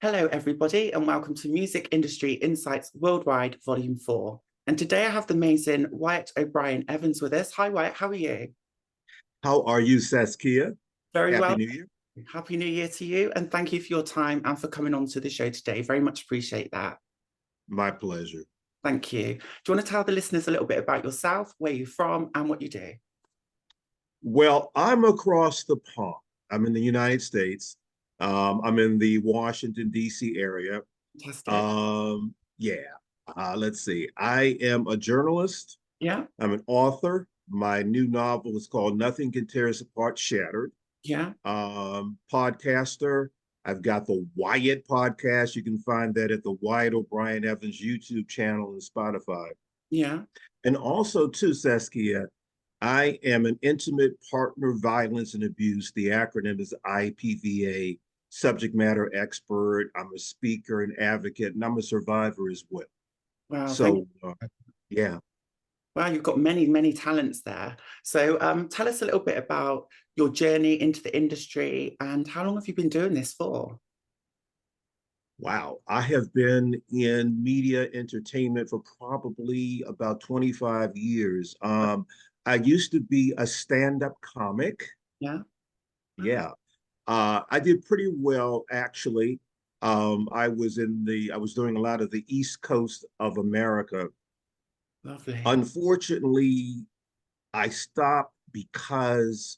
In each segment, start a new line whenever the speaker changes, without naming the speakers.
Hello, everybody, and welcome to Music Industry Insights Worldwide, Volume 4. And today I have the amazing Wyatt O'Brian Evans with us. Hi, Wyatt, how are you?
How are you, Saskia?
Very
Happy
well.
New Year.
Happy New Year to you, and thank you for your time and for coming on to the show today. Very much appreciate that.
My pleasure.
Thank you. Do you want to tell the listeners a little bit about yourself, where you're from, and what you do?
Well, I'm across the pond. I'm in the United States. I'm in the Washington, D.C. area.
Fantastic.
Yeah. Let's see. I am a journalist.
Yeah,
I'm an author. My new novel is called Nothing Can Tear Us Apart, Shattered.
yeah,
Podcaster. I've got the Wyatt podcast. You can find that at the Wyatt O'Brian Evans YouTube channel and Spotify.
yeah.
And also, too, Saskia, I am an intimate partner violence and abuse. The acronym is IPVA, subject matter expert. I'm a speaker and advocate, and I'm a survivor as well.
Wow, thank you.
So, yeah.
Wow, you've got many, many talents there. So tell us a little bit about your journey into the industry and how long have you been doing this for?
Wow. I have been in media entertainment for probably about 25 years. I used to be a stand-up comic.
Yeah. Wow.
Yeah. I did pretty well, actually. I was doing a lot of the East Coast of America.
Lovely.
Unfortunately, I stopped because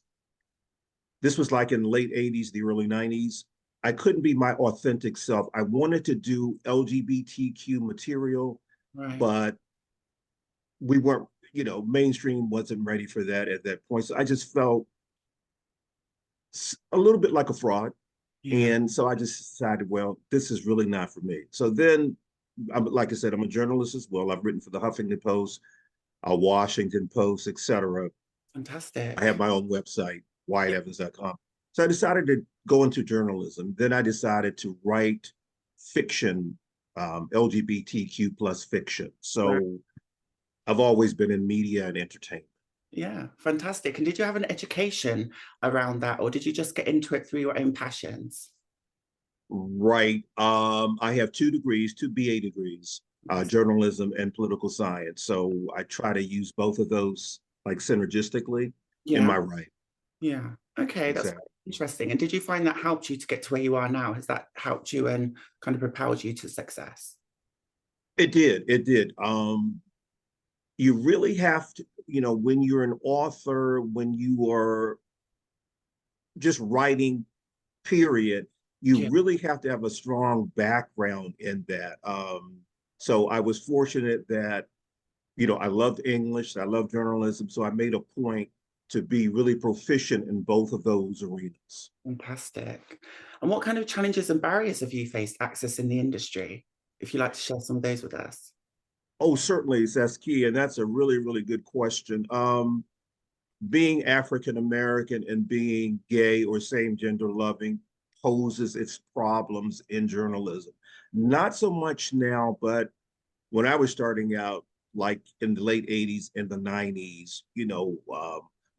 this was like in the late 80s, the early 90s. I couldn't be my authentic self. I wanted to do LGBTQ material,
Right.
but we weren't, mainstream wasn't ready for that at that point. So I just felt a little bit like a fraud.
Yeah.
And so I just decided, well, this is really not for me. So then, like I said, I'm a journalist as well. I've written for the Huffington Post, Washington Post, etc. I have
Fantastic.
my own website,
Yeah.
wyattevans.com. So I decided to go into journalism. Then I decided to write fiction, LGBTQ plus fiction.
Right.
So I've always been in media and entertainment.
Yeah. Fantastic. And did you have an education around that, or did you just get into it through your own passions?
Right. I have two degrees, two BA degrees, journalism and political science. So I try to use both of those like synergistically in
Yeah.
my writing.
Yeah. Okay. That's
Exactly.
interesting. And did you find that helped you to get to where you are now? Has that helped you and kind of propelled you to success?
It did. It did. You really have to, when you're an author, when you are just writing, period, you
Yeah.
really have to have a strong background in that. So I was fortunate that, I loved English, I love journalism. So I made a point to be really proficient in both of those arenas.
Fantastic. And what kind of challenges and barriers have you faced accessing the industry? If you'd like to share some of those with us.
Oh, certainly, that's key. And that's a really, really good question. Being African American and being gay or same gender loving poses its problems in journalism. Not so much now, but when I was starting out, like in the late 80s and the 90s,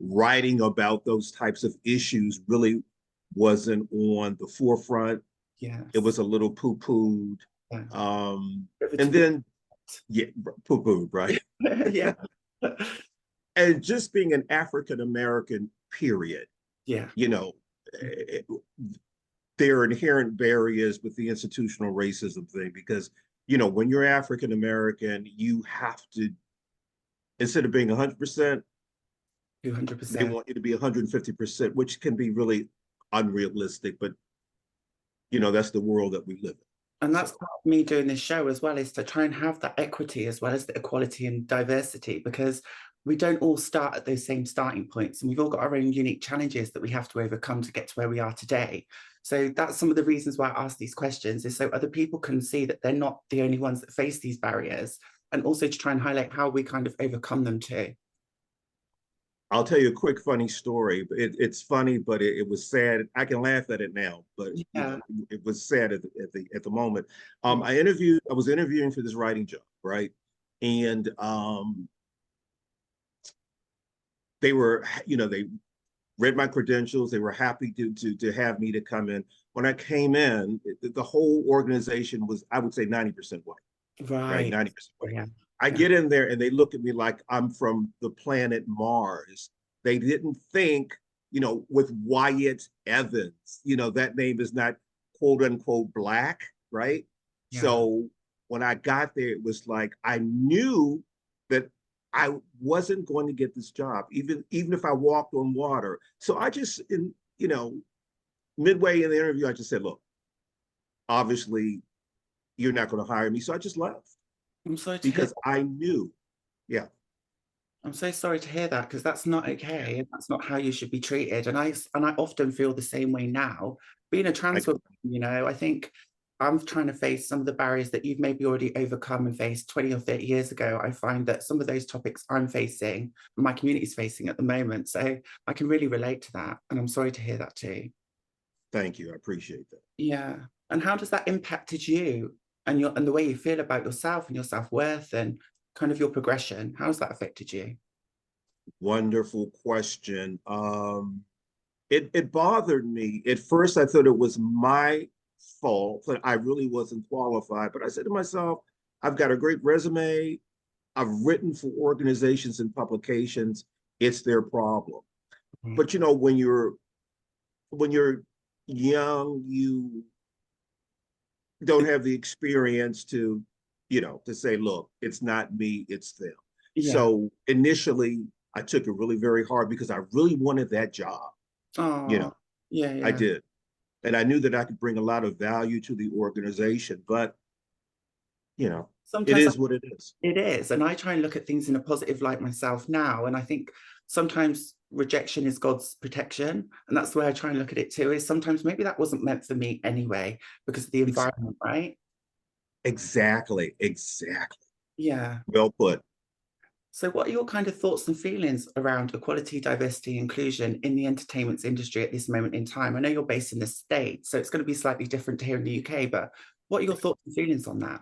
writing about those types of issues really wasn't on the forefront. It
Yes.
was a little poo-pooed.
Yeah.
And then, yeah, poo-pooed, right?
Yeah.
And just being an African American, period,
Yeah.
you know, it, there are inherent barriers with the institutional racism thing because, when you're African American, you have to, instead of being 100%, they
200%.
want you to be 150%, which can be really unrealistic, but, that's the world that we live in.
And that's
So,
part of me doing this show as well, is to try and have that equity as well as the equality and diversity, because we don't all start at those same starting points and we've all got our own unique challenges that we have to overcome to get to where we are today. So that's some of the reasons why I ask these questions, is so other people can see that they're not the only ones that face these barriers, and also to try and highlight how we kind of overcome them too.
I'll tell you a quick funny story. It's funny, but it was sad. I can laugh at it now, but
Yeah.
it was sad at the moment.
Yeah.
I was interviewing for this writing job, right? And they were, read my credentials. They were happy to have me to come in. When I came in, the whole organization was, I would say, 90% white, right?
Right.
90% white.
Yeah.
I
Yeah.
get in there and they look at me like I'm from the planet Mars. They didn't think, with Wyatt Evans, that name is not quote unquote black, right?
Yeah.
So when I got there, it was like I knew that I wasn't going to get this job, even if I walked on water. So I just, midway in the interview, I just said, look, obviously you're not going to hire me. So I just left
I'm sorry to hear.
because I knew, yeah.
I'm so sorry to hear that because that's not okay and that's not how you should be treated. And I often feel the same way now. Being a trans woman, I think I'm trying to face some of the barriers that you've maybe already overcome and faced 20 or 30 years ago. I find that some of those topics I'm facing, my community is facing at the moment. So I can really relate to that. And I'm sorry to hear that too.
Thank you. I appreciate that.
Yeah. And how does that impacted you and the way you feel about yourself and your self-worth and kind of your progression? How has that affected you?
Wonderful question. It bothered me. At first, I thought it was my fault that I really wasn't qualified. But I said to myself, I've got a great resume. I've written for organizations and publications. It's their problem.
Mhm.
But when you're young, you don't have the experience to say, look, it's not me, it's them.
Yeah.
So initially, I took it really very hard because I really wanted that job. You
Oh,
know,
yeah,
I
yeah.
did. And I knew that I could bring a lot of value to the organization, but you know, it
Sometimes
is what it is.
it is. And I try and look at things in a positive light myself now. And I think sometimes rejection is God's protection. And that's the way I try and look at it too, is sometimes maybe that wasn't meant for me anyway, because of the environment, right?
Exactly, exactly.
Yeah.
Well put.
So what are your kind of thoughts and feelings around equality, diversity, inclusion in the entertainment industry at this moment in time? I know you're based in the States, so it's going to be slightly different to here in the UK, but what are your thoughts and feelings on that?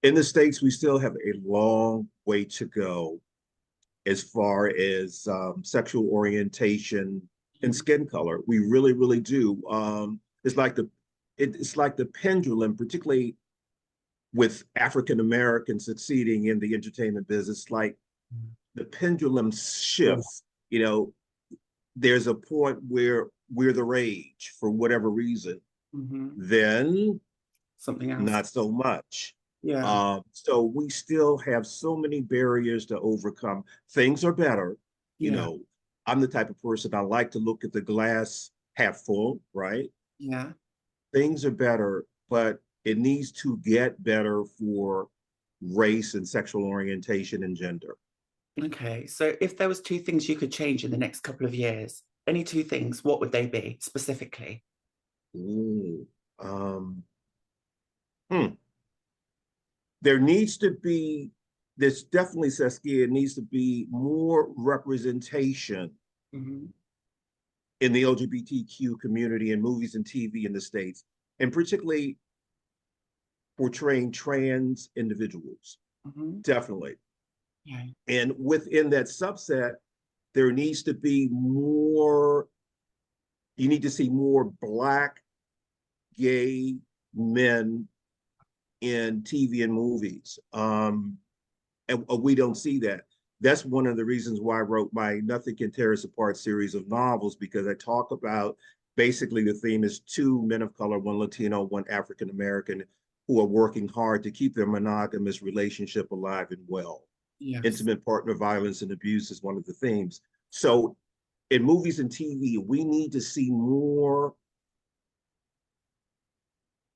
In the States, we still have a long way to go as far as sexual orientation and
Mhm.
skin color. We really, really do. It's like the pendulum, particularly with African Americans succeeding in the entertainment business, like the pendulum
Yeah.
shifts. You know, there's a point where we're the rage for whatever reason.
Mhm.
Then
Something else.
not so much.
Yeah.
So we still have so many barriers to overcome. Things are better. You
Yeah.
know, I'm the type of person I like to look at the glass half full, right?
Yeah.
Things are better, but it needs to get better for race and sexual orientation and gender.
Okay. So if there was two things you could change in the next couple of years, any two things, what would they be specifically?
Ooh, um, hmm. There needs to be, there's definitely, Saskia, it needs to be more representation
Mhm.
in the LGBTQ community in movies and TV in the States, and particularly portraying trans individuals.
Mhm.
Definitely.
Yeah.
And within that subset, there needs to be more, you need to see more Black gay men in TV and movies. And we don't see that. That's one of the reasons why I wrote my Nothing Can Tear Us Apart series of novels, because I talk about basically the theme is two men of color, one Latino, one African American, who are working hard to keep their monogamous relationship alive and well.
Yes.
Intimate partner violence and abuse is one of the themes. So in movies and TV, we need to see more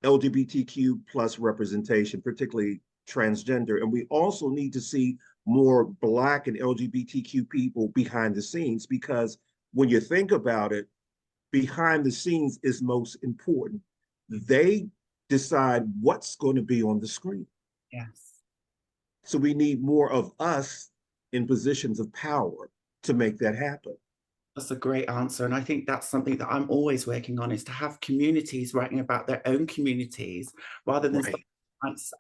LGBTQ plus representation, particularly transgender. And we also need to see more Black and LGBTQ people behind the scenes, because when you think about it, behind the scenes is most important. They decide what's going to be on the screen.
Yes.
So we need more of us in positions of power to make that happen.
That's a great answer. And I think that's something that I'm always working on is to have communities writing about their own communities rather than
Right.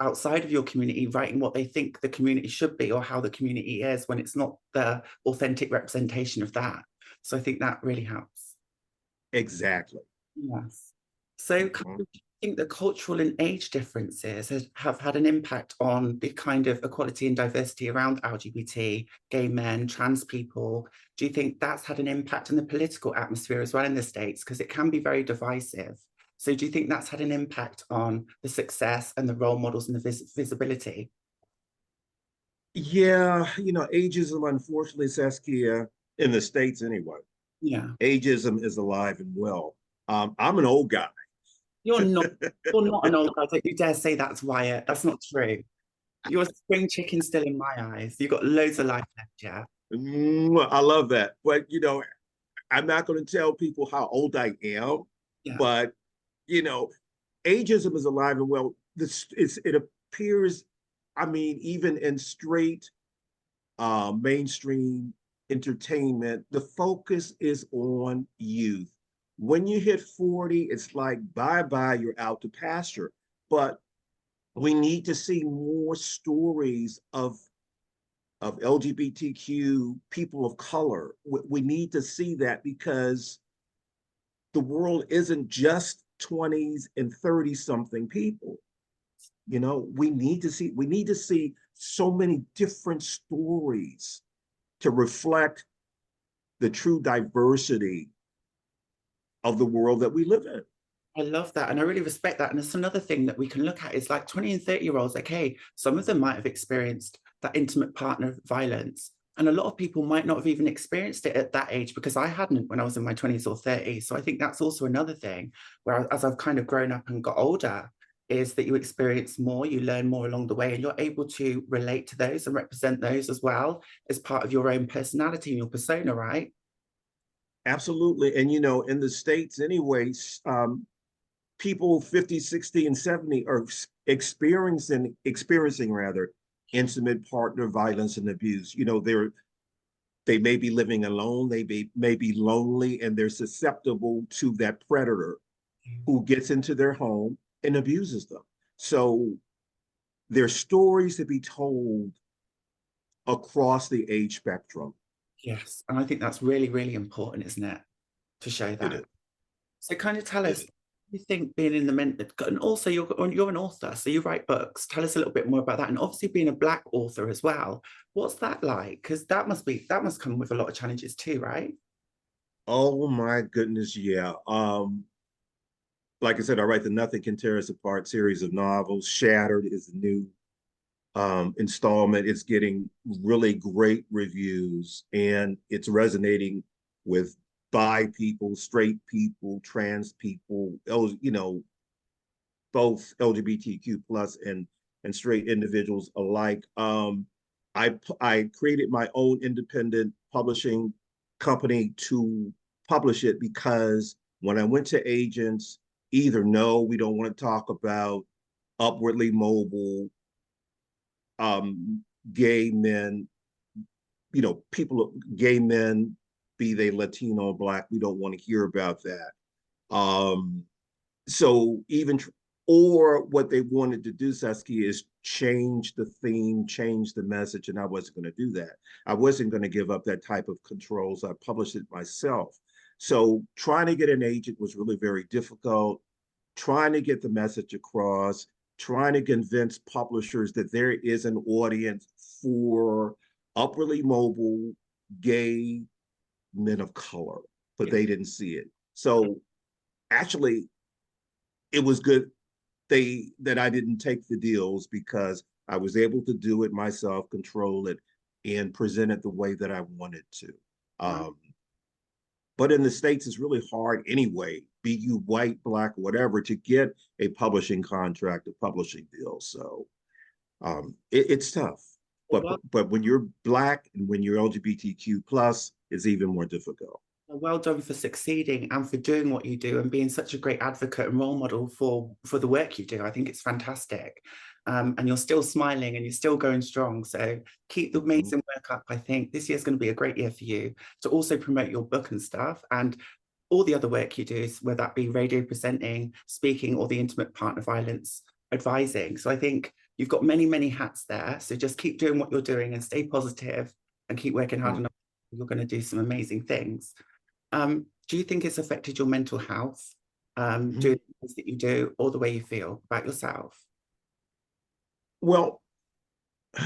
outside of your community writing what they think the community should be or how the community is when it's not the authentic representation of that. So I think that really helps.
Exactly.
Yes. So kind
Mhm.
of, do you think the cultural and age differences have had an impact on the kind of equality and diversity around LGBT, gay men, trans people? Do you think that's had an impact on the political atmosphere as well in the States? Because it can be very divisive. So do you think that's had an impact on the success and the role models and the visibility?
Yeah, ageism, unfortunately, Saskia, in the States anyway,
Yeah.
ageism is alive and well. I'm an old guy.
You're not you're not an old guy. Don't you dare say that's Wyatt. That's not true. You're a spring chicken still in my eyes. You've got loads of life left, yeah.
I love that. But, I'm not going to tell people how old I am,
Yeah.
but, you know, ageism is alive and well. It appears, I mean, even in straight mainstream entertainment, the focus is on youth. When you hit 40, it's like bye-bye, you're out to pasture. But we need to see more stories of LGBTQ people of color. We need to see that because the world isn't just 20s and 30 something people. We need to see so many different stories to reflect the true diversity of the world that we live in.
I love that. And I really respect that. And it's another thing that we can look at is like 20 and 30-year-olds, okay, some of them might have experienced that intimate partner violence. And a lot of people might not have even experienced it at that age because I hadn't when I was in my 20s or 30s. So I think that's also another thing where as I've kind of grown up and got older, is that you experience more, you learn more along the way, and you're able to relate to those and represent those as well as part of your own personality and your persona, right?
Absolutely. And, in the States, anyways, people 50, 60, and 70 are experiencing rather intimate partner violence and abuse. They may be living alone, may be lonely, and they're susceptible to that predator who gets into their home and abuses them. So there's stories to be told across the age spectrum.
Yes. And I think that's really, really important, isn't it? To show
It
that.
is.
So kind of tell
It
us,
is.
you think being in the and also you're an author, so you write books. Tell us a little bit more about that. And obviously being a Black author as well. What's that like? Because that must come with a lot of challenges too, right?
Oh my goodness, yeah. Like I said, I write the Nothing Can Tear Us Apart series of novels. Shattered is the new installment. It's getting really great reviews and it's resonating with bi people, straight people, trans people, both LGBTQ plus and straight individuals alike. I created my own independent publishing company to publish it because when I went to agents, either no, we don't want to talk about upwardly mobile um, gay men, gay men, be they Latino or Black, we don't want to hear about that. Um, so even or what they wanted to do, Saskia, is change the theme, change the message, and I wasn't going to do that. I wasn't going to give up that type of control, so I published it myself. So trying to get an agent was really very difficult. Trying to get the message across, trying to convince publishers that there is an audience for upwardly mobile gay men of color, but
Yeah.
they didn't see it. So actually, it was good that I didn't take the deals because I was able to do it myself, control it, and present it the way that I wanted to.
Wow.
Um, but in the States, it's really hard anyway, be you white, Black, whatever, to get a publishing contract, a publishing deal. So it's tough. But,
Well,
but when you're Black and when you're LGBTQ plus, it's even more difficult.
well done for succeeding and for doing what you do and being such a great advocate and role model for the work you do. I think it's fantastic. And you're still smiling and you're still going strong. So keep the
Mhm.
amazing work up. I think this year's going to be a great year for you to also promote your book and stuff and all the other work you do, whether that be radio presenting, speaking, or the intimate partner violence advising. So I think you've got many, many hats there. So just keep doing what you're doing and stay positive and keep working hard enough. You're going to do some amazing things. Do you think it's affected your mental health,
Mhm.
doing the things that you do, or the way you feel about yourself?
Well,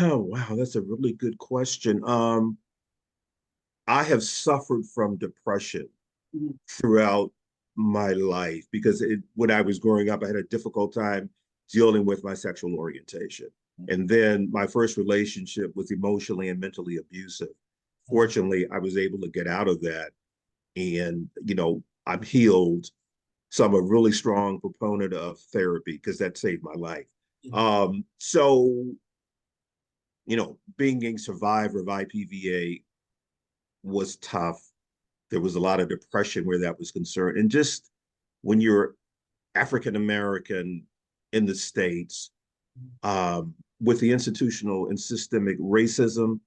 oh wow, that's a really good question. I have suffered from depression
Mhm.
throughout my life because when I was growing up, I had a difficult time dealing with my sexual orientation. And then my first relationship was emotionally and mentally abusive. Fortunately, I was able to get out of that. And, I'm healed. So I'm a really strong proponent of therapy because that saved my life.
Yeah.
So, being a survivor of IPVA was tough. There was a lot of depression where that was concerned. And just when you're African American in the States, with the institutional and systemic racism,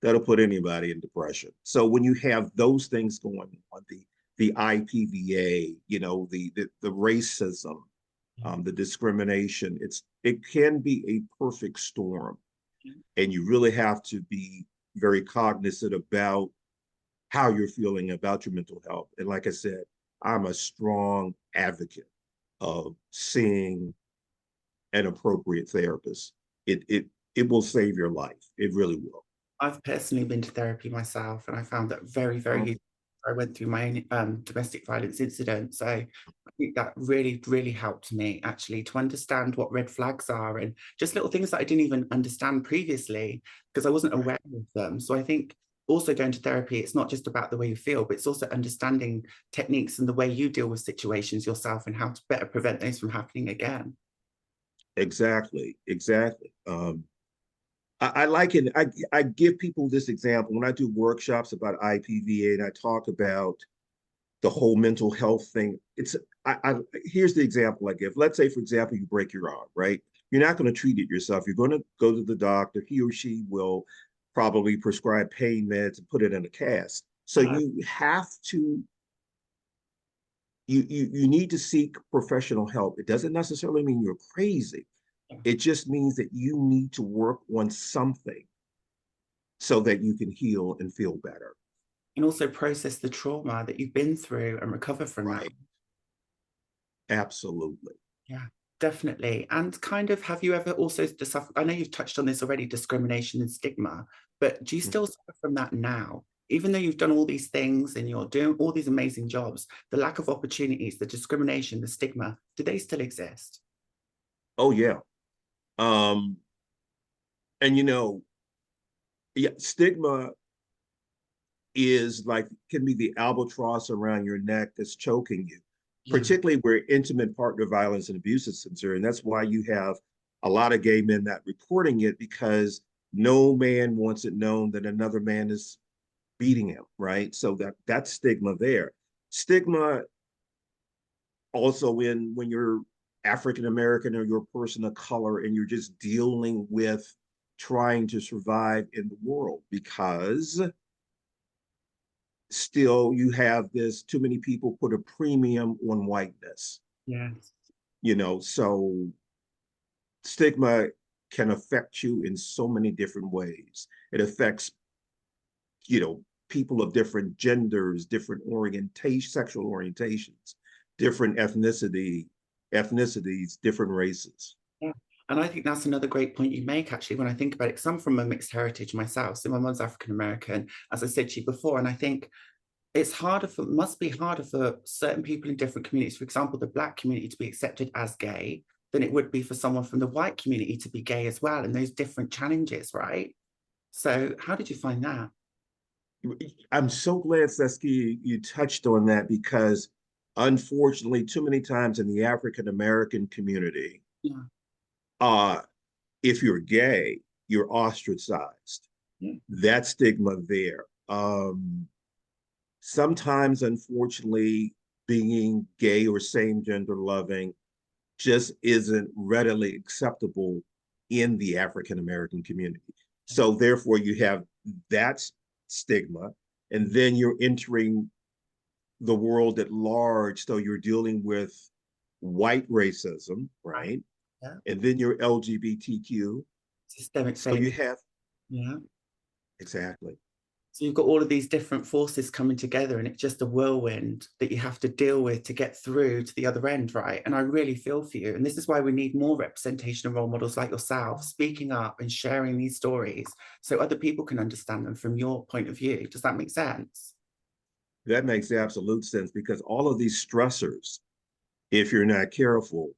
that'll put anybody in depression. So when you have those things going on, the IPVA, the racism, the discrimination, it can be a perfect storm, and you really have to be very cognizant about how you're feeling about your mental health. And like I said, I'm a strong advocate of seeing an appropriate therapist. It will save your life. It really will.
I've personally been to therapy myself, and I found that very, very
Um,
useful. I went through my own domestic violence incident. So I think that really, really helped me actually to understand what red flags are and just little things that I didn't even understand previously because I wasn't
right.
aware of them. So I think also going to therapy, it's not just about the way you feel, but it's also understanding techniques and the way you deal with situations yourself and how to better prevent those from happening again.
Exactly. Exactly. I like it. I give people this example when I do workshops about IPVA and I talk about the whole mental health thing. Here's the example I give. Let's say, for example, you break your arm, right? You're not going to treat it yourself. You're going to go to the doctor. He or she will probably prescribe pain meds and put it in a cast. So
Right.
you have to you need to seek professional help. It doesn't necessarily mean you're crazy. It just means that you need to work on something so that you can heal and feel better.
And also process the trauma that you've been through and recover from that.
Right. Absolutely.
Yeah, definitely. And kind of, have you ever also suffered? I know you've touched on this already, discrimination and stigma, but do you still suffer from that now? Even though you've done all these things and you're doing all these amazing jobs, the lack of opportunities, the discrimination, the stigma, do they still exist?
Oh yeah. Um, and yeah, stigma is like can be the albatross around your neck that's choking you,
Yeah,
particularly where intimate partner violence and abuse is concerned. That's why you have a lot of gay men not reporting it because no man wants it known that another man is beating him, right? So that's stigma there. Stigma also in when you're African American or you're a person of color and you're just dealing with trying to survive in the world because still you have this too many people put a premium on whiteness,
yes.
so stigma can affect you in so many different ways. It affects, people of different genders, different orientation, sexual orientations, different ethnicities, different races.
Yeah. And I think that's another great point you make, actually, when I think about it, because I'm from a mixed heritage myself. So my mum's African American, as I said to you before. And I think must be harder for certain people in different communities, for example, the Black community to be accepted as gay than it would be for someone from the white community to be gay as well, and those different challenges, right? So how did you find that?
I'm so glad, Saskia, you touched on that because unfortunately, too many times in the African American community,
Yeah,
uh, if you're gay, you're ostracized.
yeah,
That stigma there. Sometimes, unfortunately, being gay or same gender loving just isn't readily acceptable in the African American community. So, therefore, you have that stigma, and then you're entering the world at large. So, you're dealing with white racism,
right.
right?
Yeah.
And then you're LGBTQ.
Systemic
So, you
failure.
have
Yeah.
exactly.
So you've got all of these different forces coming together, and it's just a whirlwind that you have to deal with to get through to the other end, right? And I really feel for you. And this is why we need more representation of role models like yourself, speaking up and sharing these stories so other people can understand them from your point of view. Does that make sense?
That makes absolute sense because all of these stressors, if you're not careful,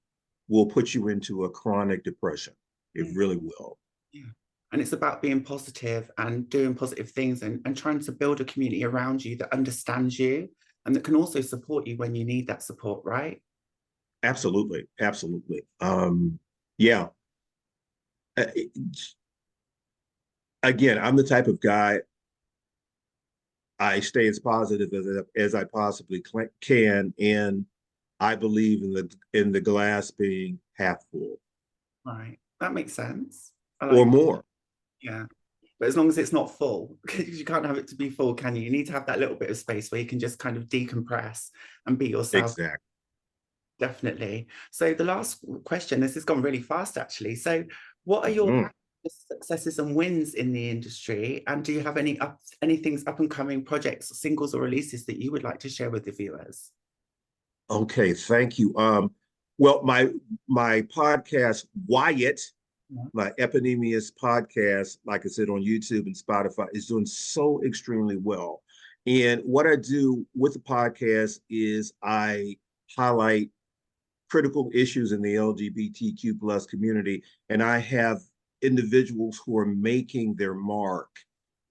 will put you into a chronic depression. It
Yeah.
really will.
Yeah. And it's about being positive and doing positive things and trying to build a community around you that understands you and that can also support you when you need that support, right?
Absolutely. Absolutely. Yeah. Uh, Again, I'm the type of guy, I stay as positive as I possibly can, and I believe in the glass being half full
Right. That makes sense. I
or
like,
more.
yeah. But as long as it's not full, because you can't have it to be full, can you? You need to have that little bit of space where you can just kind of decompress and be yourself.
Exactly.
Definitely. So the last question, this has gone really fast actually. So what are your
Mhm.
successes and wins in the industry? And do you have any things up and coming projects, singles or releases that you would like to share with the viewers?
Okay, thank you. Well, my podcast, Wyatt,
Yeah.
my Eponymous podcast, like I said, on YouTube and Spotify, is doing so extremely well. And what I do with the podcast is I highlight critical issues in the LGBTQ plus community, and I have individuals who are making their mark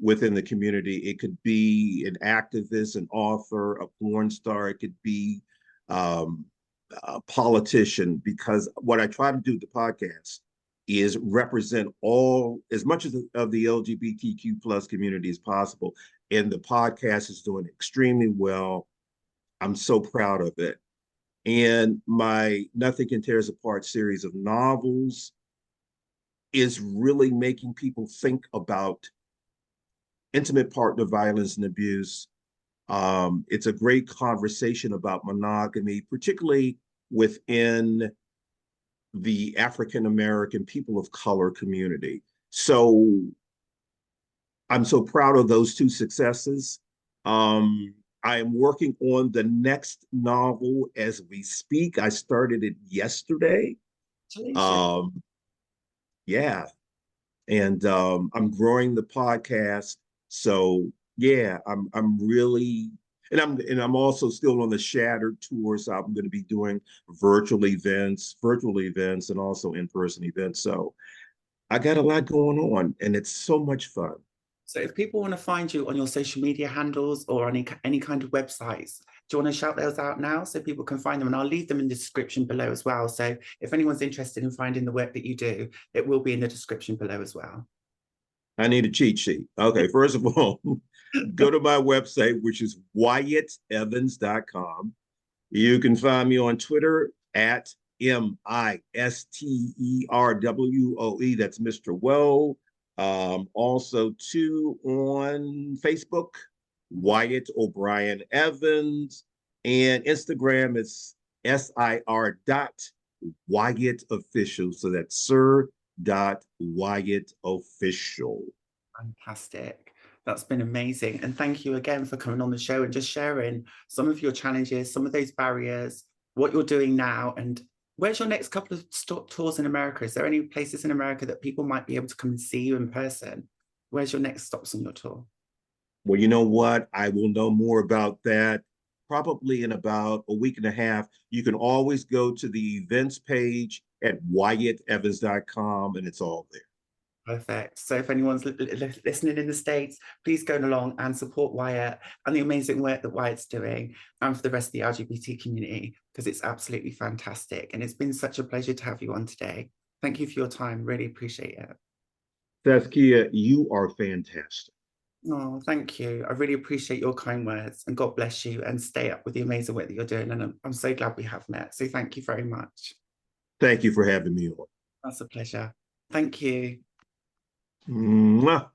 within the community. It could be an activist, an author, a porn star. It could be um, a politician. Because what I try to do with the podcast is represent all as much of the LGBTQ plus community as possible. And the podcast is doing extremely well. I'm so proud of it. And my Nothing Can Tear Us Apart series of novels is really making people think about intimate partner violence and abuse. It's a great conversation about monogamy, particularly within the African American people of color community. So I'm so proud of those two successes. Um, I am working on the next novel as we speak. I started it yesterday.
Congratulations.
Um, yeah, and I'm growing the podcast. So yeah, I'm really, and I'm also still on the Shattered tour. So I'm going to be doing virtual events, and also in-person events. So I got a lot going on, and it's so much fun.
So if people want to find you on your social media handles or any kind of websites, do you want to shout those out now so people can find them? And I'll leave them in the description below as well. So if anyone's interested in finding the work that you do, it will be in the description below as well.
I need a cheat sheet. Okay, first of all, go to my website, which is WyattEvans.com. You can find me on Twitter at MISTERWOE. That's Mr. Woe. Also, too, on Facebook, Wyatt O'Brian Evans. And Instagram is SIR dot Wyatt Official. So that's Sir dot Wyatt Official.
Fantastic. That's been amazing. And thank you again for coming on the show and just sharing some of your challenges, some of those barriers, what you're doing now. And where's your next couple of tours in America? Is there any places in America that people might be able to come and see you in person? Where's your next stops on your tour?
Well, you know what? I will know more about that probably in about a week and a half. You can always go to the events page at WyattEvans.com, and it's all there.
Perfect. So if anyone's listening in the States, please go along and support Wyatt and the amazing work that Wyatt's doing and for the rest of the LGBT community, because it's absolutely fantastic. And it's been such a pleasure to have you on today. Thank you for your time. Really appreciate it.
Saskia, you are fantastic.
Oh, thank you. I really appreciate your kind words and God bless you and stay up with the amazing work that you're doing. And I'm so glad we have met. So thank you very much.
Thank you for having me on.
That's a pleasure. Thank you.
Mwah.